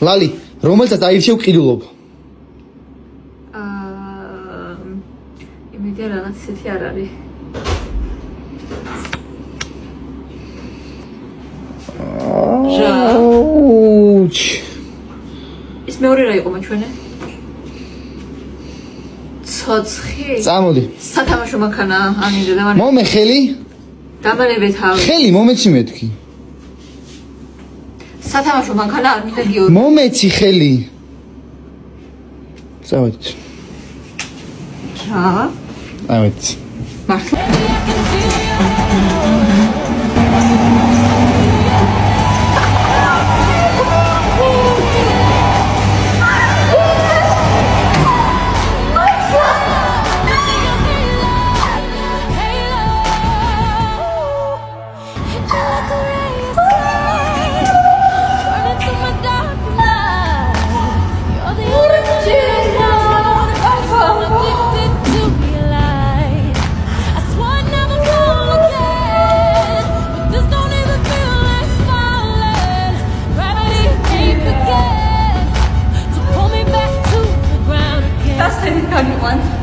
ლალი, რომელსაც აირჩევ ყიდულობა. იმედია რაღაც ისეთი არ არის. აუჩ. ის მეორე რა იყო მაჩვენე? ცოცხი? წამოდი. სათამაშო მანქანა, ანიდე და მომე ხელი? დამანებე თავი. ხელი მომეცი მეთქი. სათამაშო მანქანა არ მინდა გიორი. მომეცი ხელი. წავედით. რა? ავეთ. მართლა? That's the one.